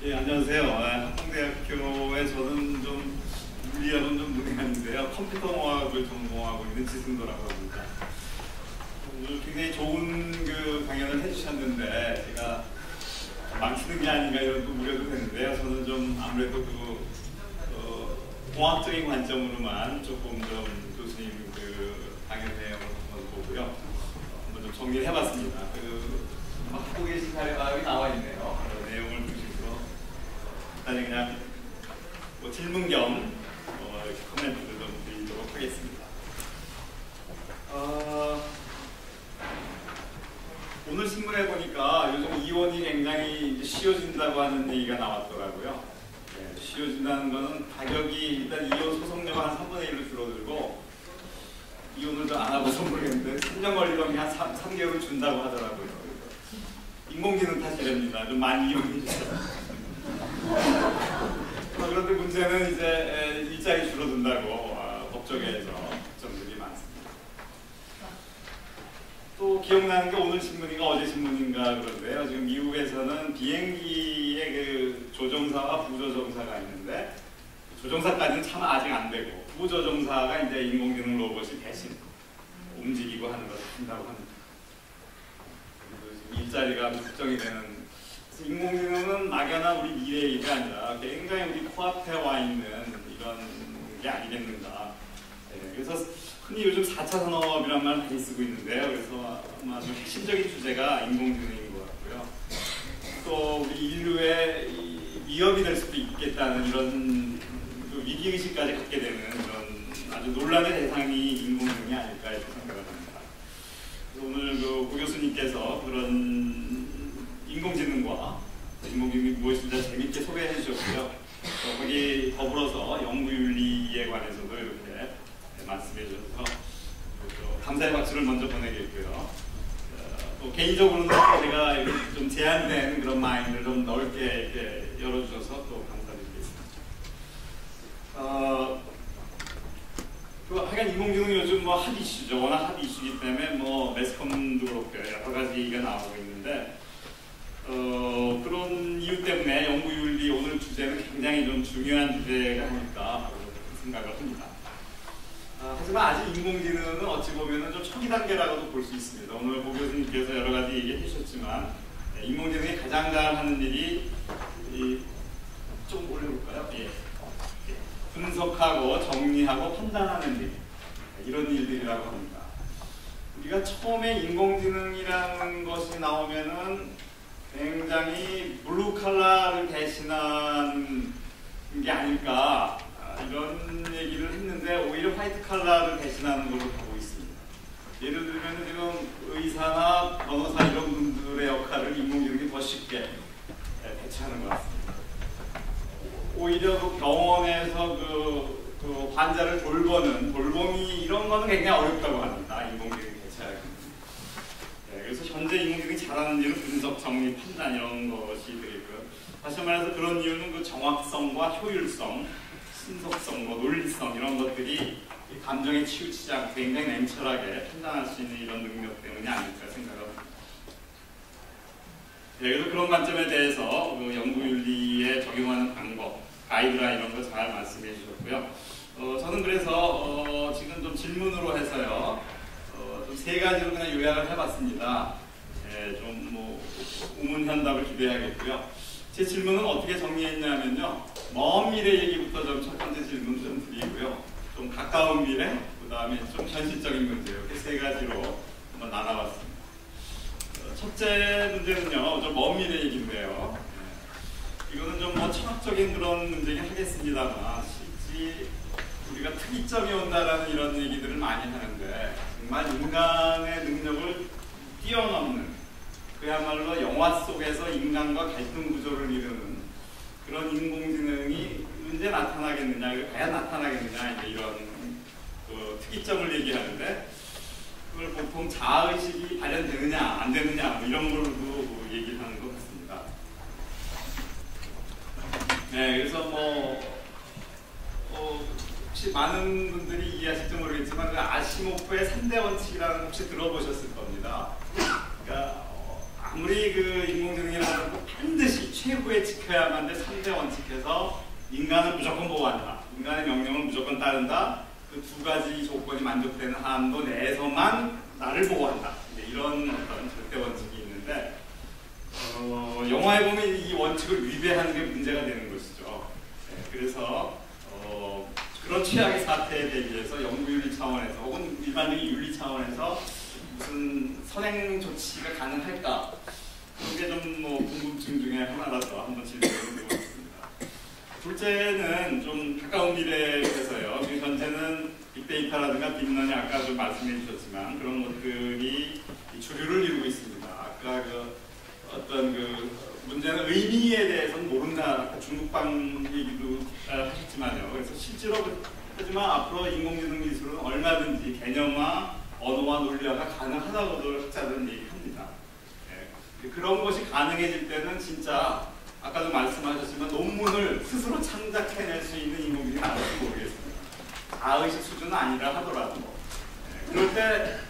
예, 안녕하세요. 한국대학교에 저는 좀 물리학은 좀 문외한인데요. 컴퓨터공학을 전공하고 있는 지승도라고 합니다. 오늘 굉장히 좋은 그 강연을 해주셨는데 제가 망치는 게 아닌가 이런 또 우려도 되는데요. 저는 좀 아무래도 공학적인 관점으로만 조금 좀 교수님 그 강연 내용을 한번 보고요. 한번 좀 정리를 해봤습니다. 하고 계신 사례가 여기 나와 있네요. 그 내용을 보시고 일단 그냥 뭐 질문 겸 이렇게 코멘트를 좀 드리도록 하겠습니다. 오늘 신문에 보니까 요즘 이혼이 굉장히 이제 쉬워진다고 하는 얘기가 나왔더라고요. 네, 쉬워진다는 거는 가격이 일단 이혼 소송료가 한 3분의 1로 줄어들고 이혼을 좀 안 하고서 모르겠는데 3년 걸리면 그냥 3개월을 준다고 하더라고요. 인공지능 탓이랍니다. 좀 많이 이용해주세요. 그런데 문제는 이제 일자리 줄어든다고 법조계에서 걱정들이 많습니다. 또 기억나는 게 오늘 신문인가 어제 신문인가 그런데요. 지금 미국에서는 비행기의 그 조종사와 부조종사가 있는데 조종사까지는 참 아직 안 되고 부조종사가 이제 인공지능 로봇이 대신 움직이고 하는 것을 한다고 합니다. 일자리가 걱정이 되는. 인공지능은 막연한 우리 미래의 일이 아니라 굉장히 우리 코앞에 와 있는 이런 게 아니겠는가. 네, 그래서 흔히 요즘 4차 산업이란 말 많이 쓰고 있는데요. 그래서 아마 좀 핵심적인 주제가 인공지능인 것 같고요. 또 우리 인류의 위협이 될 수도 있겠다는 이런 위기의식까지 갖게 되는 그런 아주 논란의 대상이 인공지능이 아닐까 이렇게 생각을 합니다. 오늘 고 교수님께서 그런 인공지능과 인공지능이 무엇인지 재밌게 소개해 주셨고요. 거기 더불어서 연구윤리에 관해서도 이렇게 말씀해 주셔서 감사의 박수를 먼저 보내겠고요. 또 개인적으로는 제가 좀 제한된 그런 마인드를 좀 넓게 이렇게 열어주셔서 또 감사드리겠습니다. 하여간 인공지능이 요즘 뭐 핫 이슈죠. 워낙 핫 이슈이기 때문에 뭐 매스컴도 그렇고 여러 가지 얘기가 나오고 있는데 그런 이유 때문에 연구윤리 오늘 주제는 굉장히 좀 중요한 주제가 아닐까 생각을 합니다. 하지만 아직 인공지능은 어찌 보면 좀 초기 단계라고도 볼 수 있습니다. 오늘 고 교수님께서 여러 가지 얘기해 주셨지만 인공지능이 가장 잘하는 일이 좀 올려볼까요? 예. 분석하고 정리하고 판단하는 일, 이런 일들이라고 합니다. 우리가 처음에 인공지능이라는 것이 나오면은 굉장히 블루 칼라를 대신한 게 아닐까 이런 얘기를 했는데 오히려 화이트 칼라를 대신하는 걸로 보고 있습니다. 예를 들면 지금 의사나 변호사 이런 분들의 역할을 인공지능이 더 쉽게 대체하는 것 같습니다. 오히려 그 병원에서 그 환자를 돌봄이 이런 거는 굉장히 어렵다고 합니다. 인공지능이 대체하기. 네, 그래서 현재 인공지능이 잘하는 일은 분석, 정리, 판단 이런 것이 되겠고요. 다시 말해서 그런 이유는 그 정확성과 효율성, 신속성, 논리성 이런 것들이 감정에 치우치지 않고 굉장히 냉철하게 판단할 수 있는 이런 능력 때문이 아닐까 생각합니다. 네, 그래서 그런 관점에 대해서 그 연구윤리에 적용하는 방법, 가이드라인 이런 거 잘 말씀해 주셨고요. 저는 그래서 지금 좀 질문으로 해서요. 좀 세 가지로 그냥 요약을 해봤습니다. 네, 좀 뭐 우문현답을 기대하겠고요. 제 질문은 어떻게 정리했냐면요. 먼 미래 얘기부터 좀 첫 번째 질문 좀 드리고요. 좀 가까운 미래, 그 다음에 좀 현실적인 문제 이렇게 세 가지로 한번 나눠봤습니다. 첫째 문제는요. 좀 먼 미래 얘기인데요. 이거는 좀 뭐 철학적인 그런 문제긴 하겠습니다만 실제 우리가 특이점이 온다라는 이런 얘기들을 많이 하는데 정말 인간의 능력을 뛰어넘는 그야말로 영화 속에서 인간과 갈등 구조를 이루는 그런 인공지능이 언제 나타나겠느냐, 과연 나타나겠느냐 이제 이런 그 특이점을 얘기하는데 그걸 보통 자아의식이 발현되느냐 안 되느냐 뭐 이런 걸로 얘기를 하는 것 같습니다. 네, 그래서 혹시 많은 분들이 이해하실지 모르겠지만 그 아시모프의 3대 원칙이라는 거 혹시 들어보셨을 겁니다. 그러니까 아무리 그 인공지능이라는 건 반드시 최후에 지켜야만 될 3대 원칙에서 인간은 무조건 보호한다, 인간의 명령은 무조건 따른다, 그 두 가지 조건이 만족되는 한도 내에서만 나를 보호한다, 이런 어떤 절대 원칙이 있는데, 영화에 보면 이 원칙을 위배하는 게 문제가 되는 것이죠. 네, 그래서 그런 최악의 사태에 대비해서 연구윤리 차원에서 혹은 일반적인 윤리 차원에서 무슨 선행 조치가 가능할까? 그게 좀 뭐 궁금증 중에 하나라서 한번 질문을 드려보겠습니다. 둘째는 좀 가까운 미래에서요. 지금 현재는 빅데이터라든가 딥러닝 아까 좀 말씀해 주셨지만 그런 것들이 주류를 이루고 있습니다. 아까 그 어떤 그 문제는 의미에 대해서는 모른다. 아까 중국방 얘기도 하셨지만요. 그래서 실제로 하지만 앞으로 인공지능 기술은 얼마든지 개념화, 언어와 논리화가 가능하다고도 학자들은 얘기합니다. 네. 그런 것이 가능해질 때는 진짜 아까도 말씀하셨지만 논문을 스스로 창작해낼 수 있는 인공지능이 나올지 모르겠습니다. 자의식 수준은 아니라 하더라도. 네. 그럴 때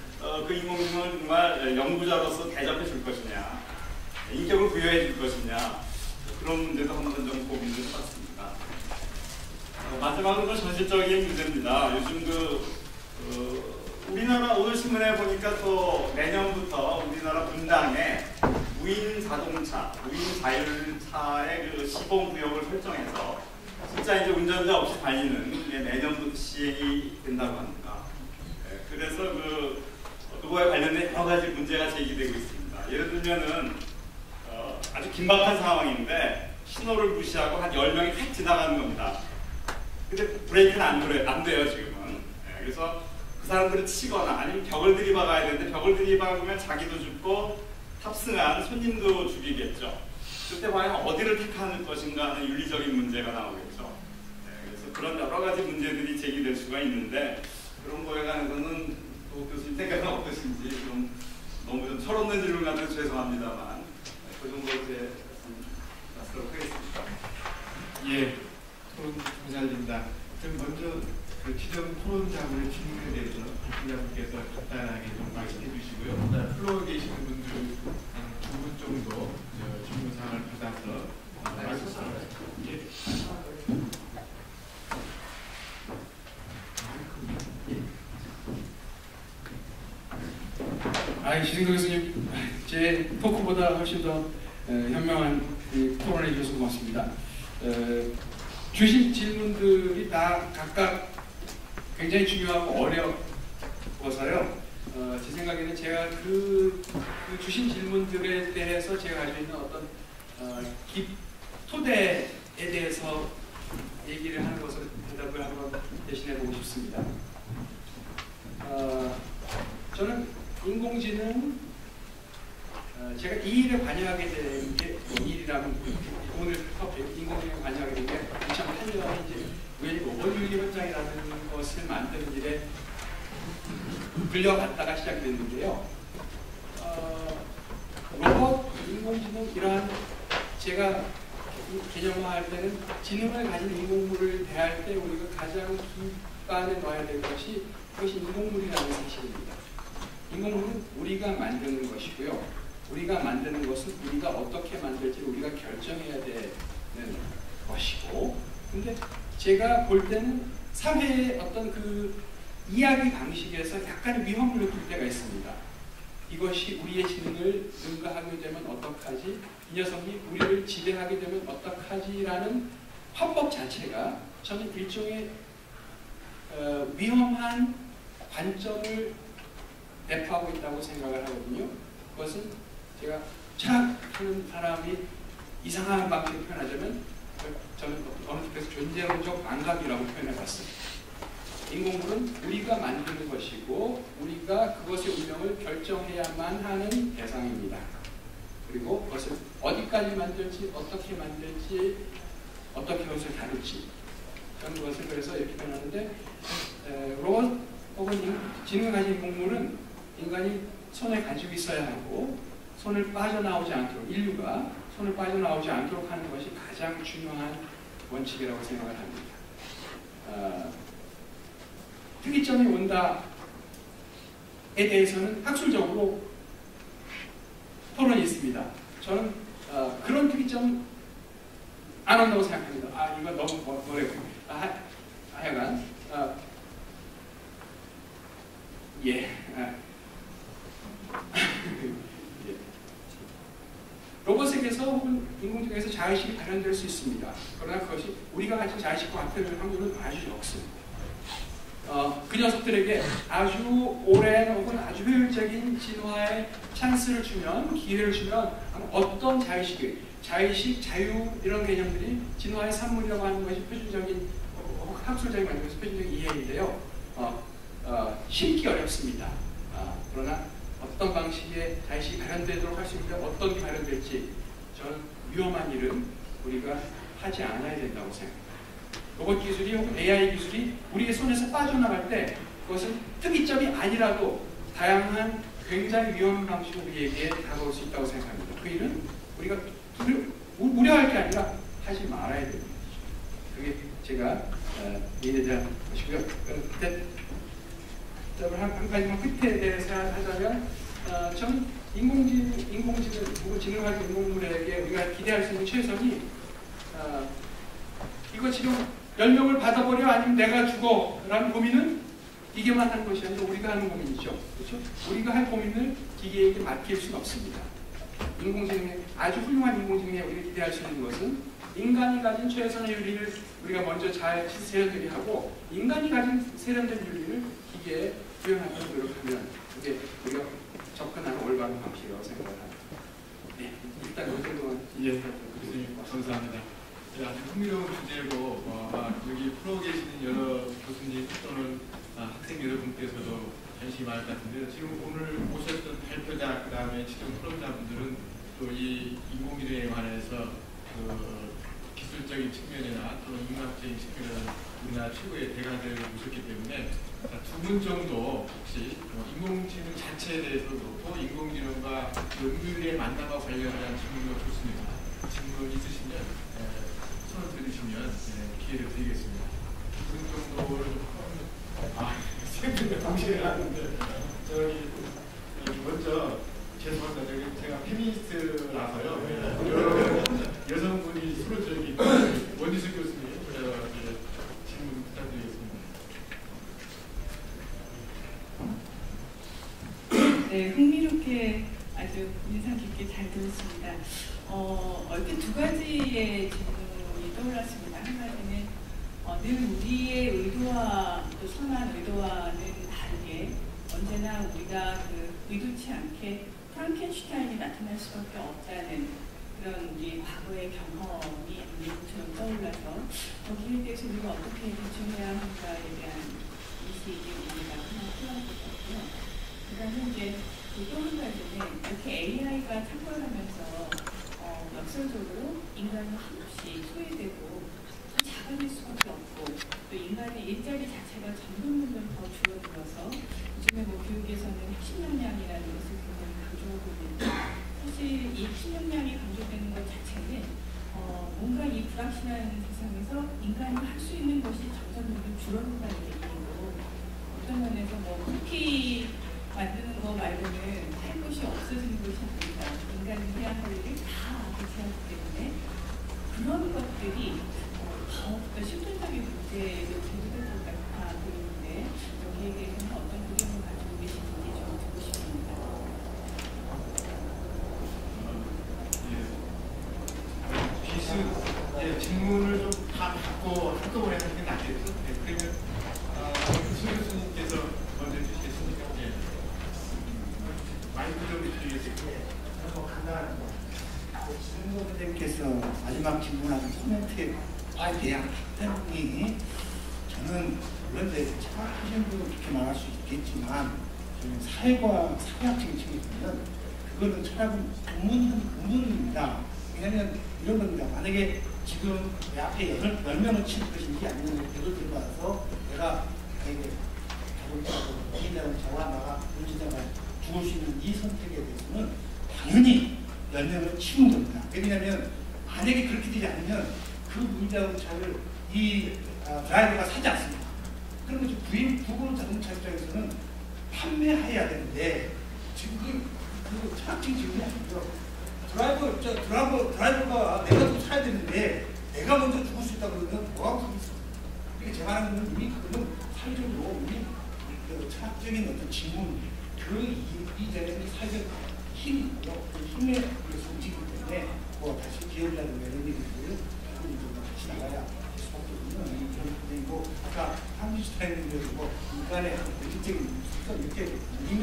그 인공지능을 정말 연구자로서 대접해 줄 것이냐, 인격을 부여해 줄 것이냐, 그런 문제도 한번 좀 고민을 해봤습니다. 마지막으로 현실적인 문제입니다. 요즘 우리나라 오늘 신문에 보니까 또 내년부터 우리나라 분당에 무인 자동차, 무인 자율차의 그 시범 구역을 설정해서 진짜 이제 운전자 없이 달리는 게 내년부터 시행이 된다고 합니다. 네, 그래서 그거에 관련된 여러 가지 문제가 제기되고 있습니다. 예를 들면은 아주 긴박한 상황인데 신호를 무시하고 한 10명이 탁 지나가는 겁니다. 근데 브레이크는 안 돼요, 지금은. 네, 그래서 그 사람들을 치거나 아니면 벽을 들이박아야 되는데 벽을 들이박으면 자기도 죽고 탑승한 손님도 죽이겠죠. 그때 과연 어디를 택하는 것인가 하는 윤리적인 문제가 나오겠죠. 네, 그래서 그런 여러 가지 문제들이 제기될 수가 있는데 그런 거에 관해서는 도 교수님 생각은 어떠신지 좀 너무 좀 철없는 질문 같아서 죄송합니다만 그 정도 제 말씀을 하겠습니다. 예, 토론 감사드립니다. 먼저 그 기존 토론자분의 질문에 대해서 기자분께서 간단하게 좀 말씀해 주시고요. 그다음 플로어에 계시는 분들 한 2분 정도 질문 사항을 받아서 말씀하시겠습니다. 기승도 교수님, 제 토크보다 훨씬 더 현명한 토론해 주셔서 고맙습니다. 주신 질문들이 다 각각 굉장히 중요하고 어려워서요. 제 생각에는 제가 그 주신 질문들에 대해서 제가 가지고 있는 어떤 토대에 대해서 얘기를 하는 것을 대답을 한번 대신해 보고 싶습니다. 저는 인공지능, 제가 이 일에 관여하게 된 게, 이 일이라면 오늘 인공지능에 관여하게 된 게 2008년에 이제 우연히 원윤리 현장이라는 것을 만드는 일에 불려갔다가 시작이 됐는데요. 로봇, 인공지능 이러한 제가 개념화할 때는 지능을 가진 인공물을 대할 때 우리가 가장 기반에 넣어야 될 것이 그것이 인공물이라는 사실입니다. 인공물은 우리가 만드는 것이고요. 우리가 만드는 것은 우리가 어떻게 만들지를 우리가 결정해야 되는 것이고, 근데 제가 볼 때는 사회의 어떤 그 이야기 방식에서 약간의 위험을 느낄 때가 있습니다. 이것이 우리의 지능을 능가하게 되면 어떡하지? 이 녀석이 우리를 지배하게 되면 어떡하지라는 화법 자체가 저는 일종의 위험한 관점을 내포하고 있다고 생각을 하거든요. 그것은 제가 철학하는 사람이 이상한 방식으로 표현하자면 저는 어느 쪽에서 존재론적 망각이라고 표현해봤습니다. 인공물은 우리가 만드는 것이고 우리가 그것의 운명을 결정해야만 하는 대상입니다. 그리고 그것을 어디까지 만들지, 어떻게 만들지, 어떻게 그것을 다룰지, 저는 그것을 그래서 이렇게 표현하는데, 로봇 혹은 지능을 가진 인공물은 인간이 손에 가지고 있어야 하고 손을 빠져나오지 않도록, 인류가 손을 빠져나오지 않도록 하는 것이 가장 중요한 원칙이라고 생각을 합니다. 특이점이 온다에 대해서는 학술적으로 토론이 있습니다. 저는 그런 특이점 안 한다고 생각합니다. 이거 너무 뭐래요? 하여간 예. 로봇에게서 혹은 인공지능에서 자의식이 발현될 수 있습니다. 그러나 그것이 우리가 가진 자의식과 같을 확률은 아주 적습니다. 그 녀석들에게 아주 오랜 혹은 아주 효율적인 진화의 찬스를 주면, 기회를 주면 어떤 자의식, 자유 이런 개념들이 진화의 산물이라고 하는 것이 표준적인 학술적인 관점에서 표준적인 이해인데요. 심기 어렵습니다. 그러나 어떤 방식의 자의식이 발현되도록 할 수 있는데 어떤 게 발현될지 저는 위험한 일은 우리가 하지 않아야 된다고 생각합니다. 로봇 기술이 혹은 AI 기술이 우리의 손에서 빠져나갈 때 그것은 특이점이 아니라도 다양한 굉장히 위험한 방식으로 우리에게 다가올 수 있다고 생각합니다. 그 일은 우리가 우려할 게 아니라 하지 말아야 됩니다. 그게 제가 이에 대한 것이고요. 한 가지만 끝에 대해서 하자면 저는 인공지능 혹은 지능 가진 인공물에게 우리가 기대할 수 있는 최선이 이거 지금 10명을 받아버려 아니면 내가 죽어 라는 고민은 기계만 하는 것이 아니라 우리가 하는 고민이죠. 그렇죠? 우리가 할 고민을 기계에게 맡길 수는 없습니다. 인공지능의 아주 훌륭한 인공지능에 우리가 기대할 수 있는 것은 인간이 가진 최선의 윤리를 우리가 먼저 잘 세련되게 하고 인간이 가진 세련된 윤리를 기계에 구현하도록 노력하면 그게 우리가 접근하는 올바른 방식이라고 생각을 합니다. 네, 일단 이 정도만. 예, 교수님 감사합니다. 아주 흥미로운 주제고 여기 프로 계시는 여러 교수님 또는 학생 여러분께서도 관심이 많을 것 같은데요. 지금 오늘 오셨던 발표자 그다음에 지금 토론자분들은 또 이 인공지능에 관해서 기술적인 측면이나 또는 인문학적인 측면에서 우리나라 최고의 대가들을 모셨기 때문에 두 분 정도 혹시 인공지능 자체에 대해서 그렇고 인공지능과 인류의 만남과 관련한 질문도 좋습니다. 질문 있으시면 손을 들으시면 기회를 드리겠습니다. 두 분 정도를 세 분이 동시에 하는데 먼저 죄송합니다. 제가 페미니스트라서요. 여성분이 서로 원지수 교수님 질문 부탁드리겠습니다. 네, 흥미롭게 아주 인상 깊게 잘 들었습니다. 얼핏 두 가지의 질문이 떠올랐습니다. 한 가지는 늘 우리의 의도와 또 선한 의도와는 다르게 언제나 우리가 의도치 않게 프랑켄슈타인이 나타날 수밖에 없다는 그런 우리 과거의 경험이 안개처럼 떠올라서 거기에 대해서 우리가 어떻게 대처해야 할까에 대한 인식이 우리가 하나 필요할 것 같고요. 그다음에 이제 또 한 가지는 이렇게 AI가 탁월하면서 역설적으로 인간이 한없이 소외되고 더 작아질 수밖에 없고 또 인간의 일자리 자체가 점점 더 줄어들어서 요즘에 교육에서는 핵심 역량이라는 것을 굉장히 강조하고 있는데 사실 이 핵심 역량이 강조되는 것 자체는 뭔가 이 불확실한 세상에서 인간이 할 수 있는 것이 점점 줄어든다는 얘기고 어떤 면에서 쿠키 만드는 거 말고는 할 것이 없어지는 것이 아닙니다. 인간은 해야 할 일을 다 대체하기 때문에 그런 것들이 더욱더 실존적인 문제로 제기될 것 같아 보이는데 여기에 대해서는 어떤 의견을 가지고 계시는지 좀 듣고 싶습니다. 질문을 좀 다 받고 한꺼번에 하는 게 낫겠죠? 그러면 수 교수님께서 먼저 해주시겠습니까? 마이크 좀 드리겠습니다. 간단한 선생님께서 마지막 질문하신 코멘트에 대한 답변이 저는 물론 철학하시는 분은 그렇게 말할 수 있겠지만 저는 사회과 사회학적인 측면이 보면 그거는 철학은 근본입니다. 왜냐하면 이런 겁니다. 만약에 지금 내 앞에 10명을 칠 것인지 아니면 예를 들어서 내가 자동차고 기인자동차와 나가 운전자가 죽을 수 있는 이 선택에 대해서는 당연히 10명을 치는 겁니다. 왜냐하면 만약에 그렇게 되지 않으면 그 운전자동차를 이 드라이버가 사지 않습니다. 그러면 부분 자동차 입장에서는 판매해야 되는데 지금 그 철학적인 질문이 아니고요. 드라이버가 내가 좀 사야 되는데 내가 먼저 죽을 수 있다 그러면 뭐하고 사겠어? 그러니까 제가 하는 건 이미 그거는 사회적으로 우리 그 철학적인 어떤 질문 그 이전에는 사회적 힘이 있고요. 그 힘에 의해서 움직이기 때문에 뭐 다시 기업이라든가 이런 얘기들을 같이 나가야 할 수밖에 없는 그런 부분이고 아까 한국시타임님도 뭐 인간의 본질적인 속성 이렇게 이미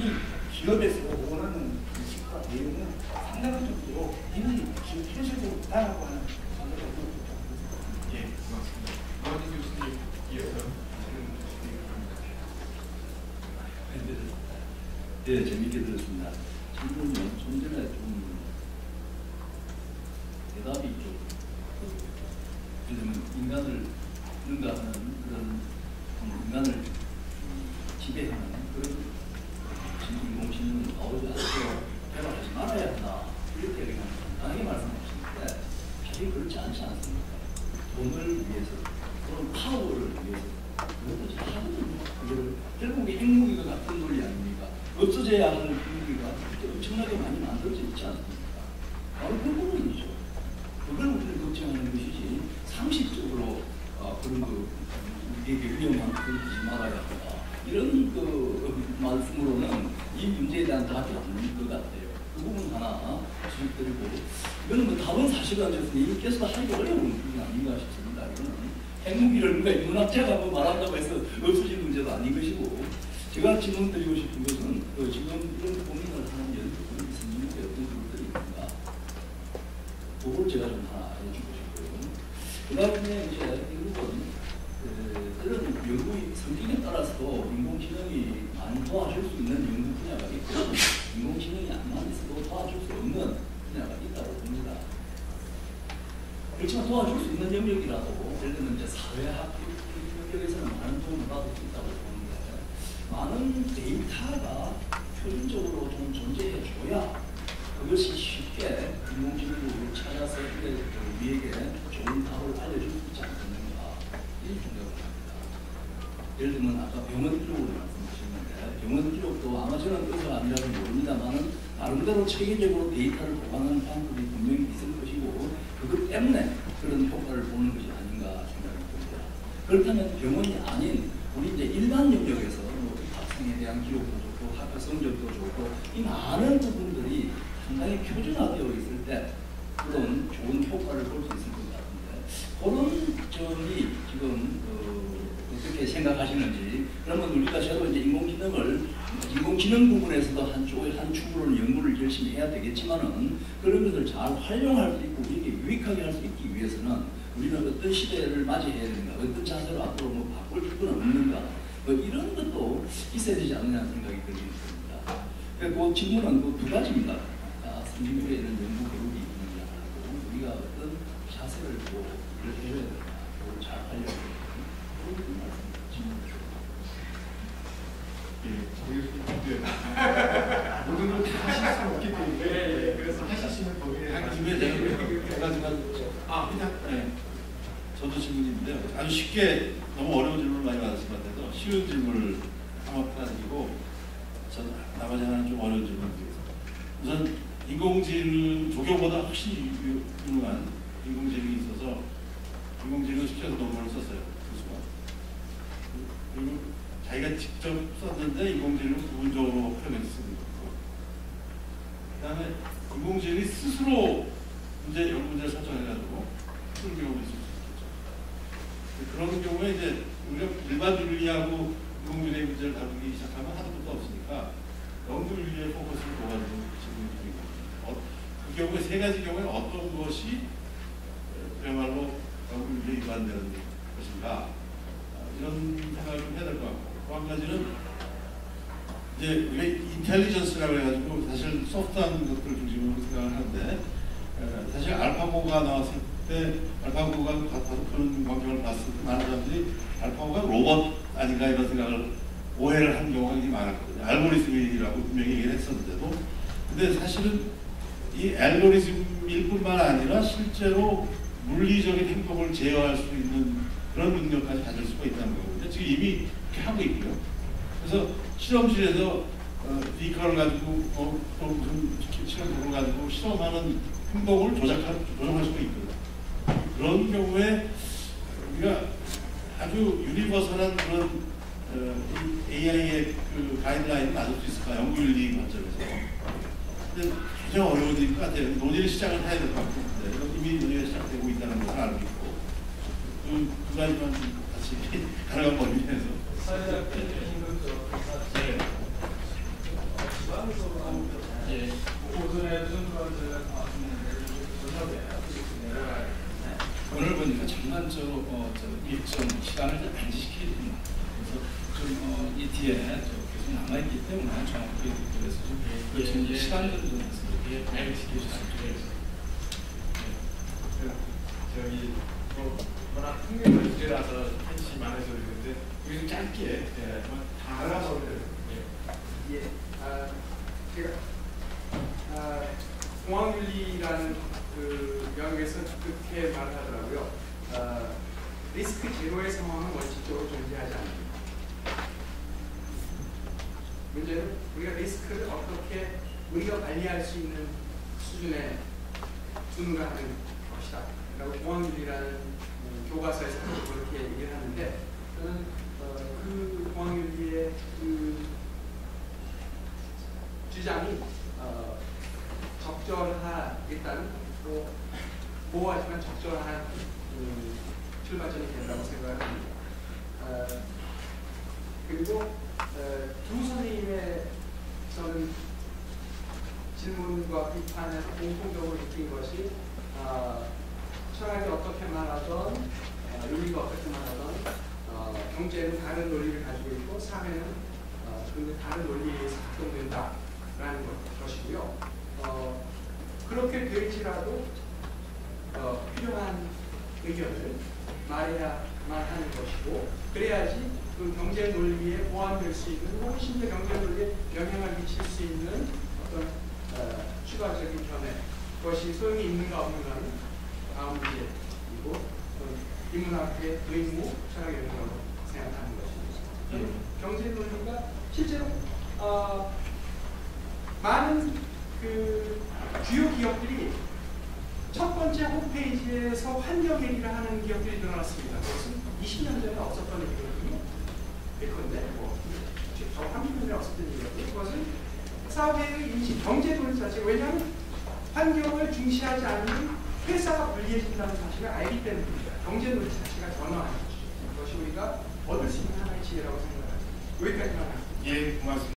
기업에서 원하는 식과 내용은 상당한 정도로 이미 지금 현실적으로 있다라고 하는 생각을 하고 있습니다. 예, 고맙습니다. 노원희 교수님 이어서 질문 주시기 바랍니다. 네, 재밌게 들었습니다. 질문은 좀 전에 좀 대답이 좀 왜냐면 인간을 능가하는 그런 인간을 지배하는 그런 인공지능은 나오지 않고 개발하지 말아야 한다. 이렇게 그냥 간단하게 말씀하시는데 사실 그렇지 않지 않습니까? 돈을 위해서 또는 파워를 위해서 그것도 잘하거든요. 결국에 핵무기가 같은 논리 아닙니까? 없어져야 하는 핵무기가 엄청나게 많이 만들어져 있지 않습니까? 바로 그 부분이죠. 그걸 우리는 걱정하는 것이지 상식적으로 그런 우리에게 위험한 것을 하지 말아야 한다. 이런 말씀으로는 이 문제에 대한 답이 없는 것 같아요. 그 부분 하나 지적드리고 이거는 뭐 답은 사실은 교수님께서 하기 어려운 부분이 아닌가 싶습니다. 이거는 핵무기를 누가 문학자가 뭐 말한다고 해서 없어질 문제도 아닌 것이고 제가 질문 드리고 싶은 것은 지금 이런 고민을 하는 연구들이 있습니다. 어떤 것들이 있는가 그걸 제가 좀 하나 해주고 싶고요. 그 다음에 이제 결국은 그런 연구의 성격에 따라서 인공지능이 많이 도와줄 수 있는 연구 분야가 있고 인공지능이 안 있어도 도와줄 수 없는 분야가 있다고 봅니다. 그렇지만 도와줄 수 있는 영역이라도 예를 들면 이제 사회학 영역에서는 많은 도움을 받을 수 있다고 보는데 많은 데이터가 표준적으로 좀 존재해줘야 그것이 쉽게 인공지능을 찾아서 우리에게 좋은 답을 알려줄 수 있지 않겠는가 이런 생각을 합니다. 예를 들면 아까 병원 기록을 말씀하셨는데 병원 기록도 아마 저는 의사가 아니라서 모릅니다만 나름대로 체계적으로 데이터를 보관하는 방법이 분명히 있을 것이고 그것 때문에 그런 효과를 보는 것이 아닌가 생각이 듭니다. 그렇다면 병원이 아닌 우리 이제 일반 영역에서 뭐 학생에 대한 기록도 좋고 학교 성적도 좋고 이 많은 부분들이 상당히 표준화되어 있을 때 그런 좋은 효과를 볼 수 있을 것 같은데 그런 점이 지금 어떻게 생각하시는지 그러면 우리가 새로 이제 인공지능 부분에서도 한 축으로는 연구를 열심히 해야 되겠지만은 그런 것을 잘 활용할 수 있고 우리에게 유익하게 할 수 있기 위해서는 우리는 어떤 시대를 맞이해야 되는가 어떤 자세로 앞으로 뭐 바꿀 필요는 없는가 뭐 이런 것도 있어야 되지 않느냐는 생각이 들습니다. 그 질문은 그 두 가지입니다. 선진국에 있는 연구 교육이 있느냐 하고 우리가 어떤 자세를 또 해줘야 되나 그걸 잘 알려야 되나 그런 말씀 모든 걸 다 하실 수는 없기 때문에 그래서 하시면 거기에 한 김에 제가 저도 질문인데요. 아주 쉽게 너무 어려운 질문을 많이 받았을 것 같아서 쉬운 질문을 한번 드리고 저는 나머지 하나는 좀 어려운 질문을 드리겠습니다. 우선 인공지능 조교보다 훨씬 유능한 인공지능이 있어서 인공지능을 시켜서 논문을 썼어요. 교수가. 그리고 자기가 직접 썼는데 인공지능을 부분적으로 활용해서 쓰는 거고 그 다음에 인공지능이 스스로 문제를 설정해가지고 쓰는 경우도 있을 수 있겠죠. 그런 경우에 이제 우리가 일반 윤리하고 인공지능의 문제를 다루기 시작하면 하도 끝도 없으니까 연구 윤리의 포커스를 둬가지고 질문이 드리고 그 경우에 세 가지 경우에 어떤 것이 그야말로 연구 윤리에 위반되는 것인가 이런 생각을 좀 해야 될 것 같고 또 한 가지는 이제 우리가 인텔리전스라고 해가지고 사실 소프트한 것들을 중심으로 생각을 하는데 사실 알파고가 나왔을 때 알파고가 다소푸는 광경을 봤을 때 많은 사람들이 알파고가 로봇 아닌가 이런 생각을 오해를 한 경우가 굉장히 많았거든요. 알고리즘이라고 분명히 얘기를 했었는데도 근데 사실은 이 알고리즘일 뿐만 아니라 실제로 물리적인 행동을 제어할 수 있는 그런 능력까지 가질 수가 있다는 거거든요. 지금 이미 그렇게 하고 있고요. 그래서 실험실에서 데이터를 가지고 또 무슨 실험을 가지고 실험하는 행동을 조정할 수가 있거든요. 그런 경우에 우리가 아주 유니버설한 그런 AI의 그 가이드라인을 놔줄 수 있을까? 연구윤리 관점에서. 근데 굉장히 어려운 것 같아요. 논의를 시작을 해야 될 것 같고, 이미 논의가 시작되고 있다는 것을 알고 있고, 두 가지만 같이 가능한 범위에서. 오늘 보니까 전반적으로 일정 시간을 좀 안지시켜야 됩니다. 그래서 이 뒤에 계속 남아있기 때문에 정확하게 그래서 좀 시간들을 좀 지켜주시면 저기 워낙 흥미로운 주제라서 한시 많아서 그러는데 여기서 짧게 다 알아서 제가 공학윤리라는 그 영역에서 그렇게 말을 하더라고요. 리스크 제로의 상황은 원칙적으로 존재하지 않습니다. 문제는 우리가 리스크를 어떻게 우리가 관리할 수 있는 수준에 두는가 하는 것이다. 라고 공학윤리라는 교과서에서 그렇게 얘기를 하는데 저는 그 공학윤리의 그 주장이 적절하겠다는 또 보호하지만 적절한 출발점이 된다고 생각을 합니다. 그리고 두 선생님의 저는 질문과 비판에서 공통적으로 느낀 것이 철학이 어떻게 말하던 윤리가 어떻게 말하던 경제는 다른 논리를 가지고 있고 사회는 근데 다른 논리에 의해서 작동된다라는 것이고요. 그렇게 될지라도 필요한 의견을 말하는 것이고 그래야지 그 경제 논리에 보완될 수 있는 혹은 심지어 경제 논리에 영향을 미칠 수 있는 어떤 추가적인 견해 그것이 소용이 있는가 없는가는 다음 문제이고 인문학의 의무 철학의 의무라고 생각하는 것입니다. 경제 논리가 실제로 많은 그 주요 기업들이 첫 번째 홈페이지에서 환경 얘기를 하는 기업들이 늘어났습니다. 그것은 20년 전에 없었던 얘기거든요. 예컨대 저 30년 전에 없었던 얘기거든요. 그것은 사회의 인식, 경제 논리 자체가 왜냐하면 환경을 중시하지 않는 회사가 불리해진다는 사실을 알기 때문입니다. 경제 논리 자체가 변화하는 것이죠. 그것이 우리가 얻을 수 있는 하나의 지혜라고 생각합니다. 여기까지만 하겠습니다. 예, 고맙습니다.